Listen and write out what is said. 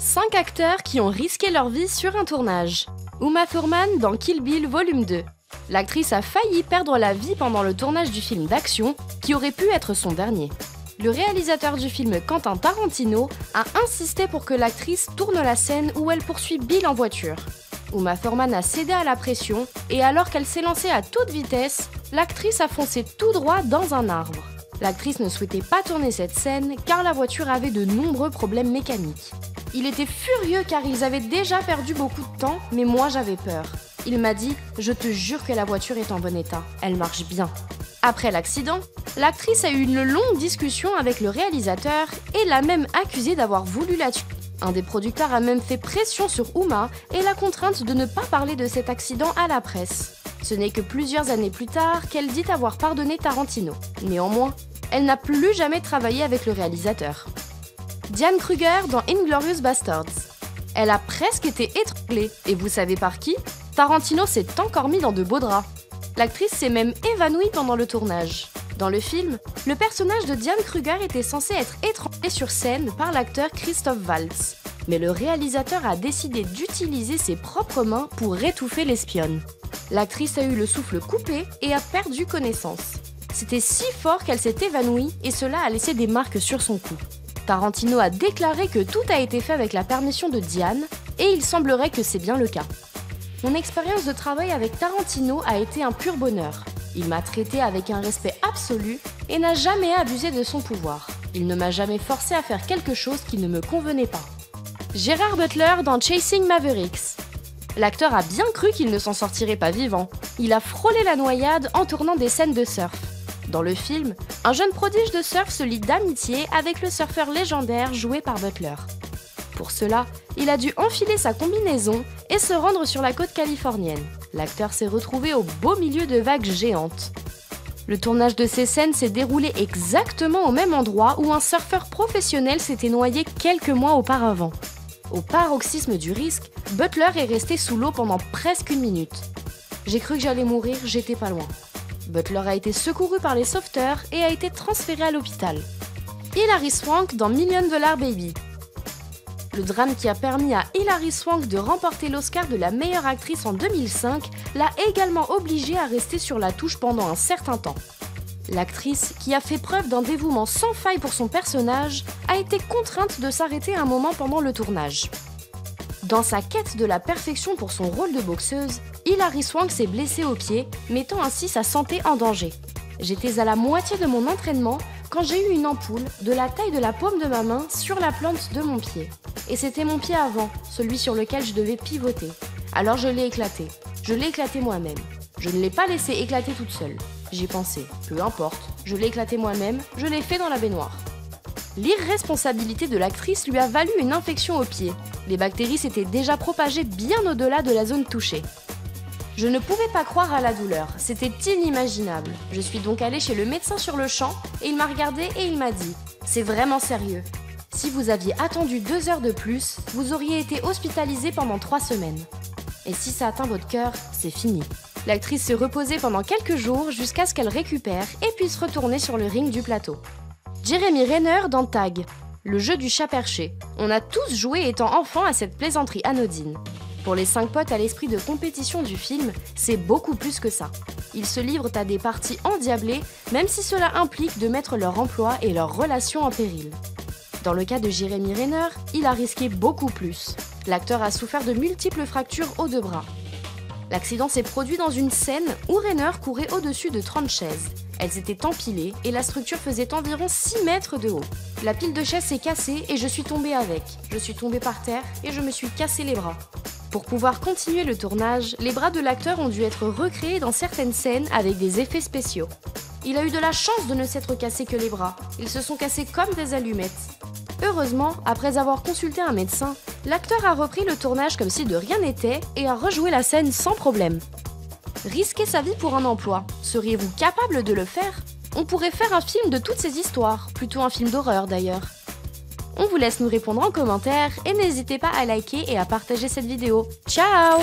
5 acteurs qui ont risqué leur vie sur un tournage. Uma Thurman dans Kill Bill Volume 2. L'actrice a failli perdre la vie pendant le tournage du film d'action qui aurait pu être son dernier. Le réalisateur du film Quentin Tarantino a insisté pour que l'actrice tourne la scène où elle poursuit Bill en voiture. Uma Thurman a cédé à la pression et alors qu'elle s'est lancée à toute vitesse, l'actrice a foncé tout droit dans un arbre. L'actrice ne souhaitait pas tourner cette scène car la voiture avait de nombreux problèmes mécaniques. Il était furieux car ils avaient déjà perdu beaucoup de temps, mais moi j'avais peur. Il m'a dit « Je te jure que la voiture est en bon état, elle marche bien ». Après l'accident, l'actrice a eu une longue discussion avec le réalisateur et l'a même accusé d'avoir voulu la tuer. Un des producteurs a même fait pression sur Uma et l'a contrainte de ne pas parler de cet accident à la presse. Ce n'est que plusieurs années plus tard qu'elle dit avoir pardonné Tarantino. Néanmoins, elle n'a plus jamais travaillé avec le réalisateur. Diane Kruger dans Inglourious Basterds. Elle a presque été étranglée, et vous savez par qui? Tarantino s'est encore mis dans de beaux draps. L'actrice s'est même évanouie pendant le tournage. Dans le film, le personnage de Diane Kruger était censé être étranglé sur scène par l'acteur Christoph Waltz. Mais le réalisateur a décidé d'utiliser ses propres mains pour étouffer l'espionne. L'actrice a eu le souffle coupé et a perdu connaissance. C'était si fort qu'elle s'est évanouie et cela a laissé des marques sur son cou. Tarantino a déclaré que tout a été fait avec la permission de Diane et il semblerait que c'est bien le cas. Mon expérience de travail avec Tarantino a été un pur bonheur. Il m'a traité avec un respect absolu et n'a jamais abusé de son pouvoir. Il ne m'a jamais forcé à faire quelque chose qui ne me convenait pas. Gérard Butler dans Chasing Mavericks. L'acteur a bien cru qu'il ne s'en sortirait pas vivant. Il a frôlé la noyade en tournant des scènes de surf. Dans le film, un jeune prodige de surf se lie d'amitié avec le surfeur légendaire joué par Butler. Pour cela, il a dû enfiler sa combinaison et se rendre sur la côte californienne. L'acteur s'est retrouvé au beau milieu de vagues géantes. Le tournage de ces scènes s'est déroulé exactement au même endroit où un surfeur professionnel s'était noyé quelques mois auparavant. Au paroxysme du risque, Butler est resté sous l'eau pendant presque une minute. J'ai cru que j'allais mourir, j'étais pas loin. Butler a été secouru par les sauveteurs et a été transféré à l'hôpital. Hilary Swank dans $1 Million Baby. Le drame qui a permis à Hilary Swank de remporter l'Oscar de la meilleure actrice en 2005 l'a également obligée à rester sur la touche pendant un certain temps. L'actrice, qui a fait preuve d'un dévouement sans faille pour son personnage, a été contrainte de s'arrêter un moment pendant le tournage. Dans sa quête de la perfection pour son rôle de boxeuse, Hilary Swank s'est blessée au pied, mettant ainsi sa santé en danger. J'étais à la moitié de mon entraînement quand j'ai eu une ampoule de la taille de la paume de ma main sur la plante de mon pied. Et c'était mon pied avant, celui sur lequel je devais pivoter. Alors je l'ai éclaté. Je l'ai éclaté moi-même. Je ne l'ai pas laissé éclater toute seule. J'ai pensé, peu importe, je l'ai éclaté moi-même, je l'ai fait dans la baignoire. L'irresponsabilité de l'actrice lui a valu une infection au pied. Les bactéries s'étaient déjà propagées bien au-delà de la zone touchée. Je ne pouvais pas croire à la douleur, c'était inimaginable. Je suis donc allée chez le médecin sur le champ et il m'a regardé et il m'a dit « C'est vraiment sérieux. Si vous aviez attendu 2 heures de plus, vous auriez été hospitalisé pendant 3 semaines. Et si ça atteint votre cœur, c'est fini. » L'actrice s'est reposée pendant quelques jours jusqu'à ce qu'elle récupère et puisse retourner sur le ring du plateau. Jeremy Renner dans Tag, le jeu du chat perché. On a tous joué étant enfant à cette plaisanterie anodine. Pour les 5 potes à l'esprit de compétition du film, c'est beaucoup plus que ça. Ils se livrent à des parties endiablées, même si cela implique de mettre leur emploi et leurs relations en péril. Dans le cas de Jeremy Renner, il a risqué beaucoup plus. L'acteur a souffert de multiples fractures aux 2 bras. L'accident s'est produit dans une scène où Renner courait au-dessus de 30 chaises. Elles étaient empilées et la structure faisait environ 6 mètres de haut. La pile de chaises s'est cassée et je suis tombée avec. Je suis tombée par terre et je me suis cassé les bras. Pour pouvoir continuer le tournage, les bras de l'acteur ont dû être recréés dans certaines scènes avec des effets spéciaux. Il a eu de la chance de ne s'être cassé que les bras. Ils se sont cassés comme des allumettes. Heureusement, après avoir consulté un médecin, l'acteur a repris le tournage comme si de rien n'était et a rejoué la scène sans problème. Risquer sa vie pour un emploi, seriez-vous capable de le faire? On pourrait faire un film de toutes ces histoires, plutôt un film d'horreur d'ailleurs. On vous laisse nous répondre en commentaire et n'hésitez pas à liker et à partager cette vidéo. Ciao!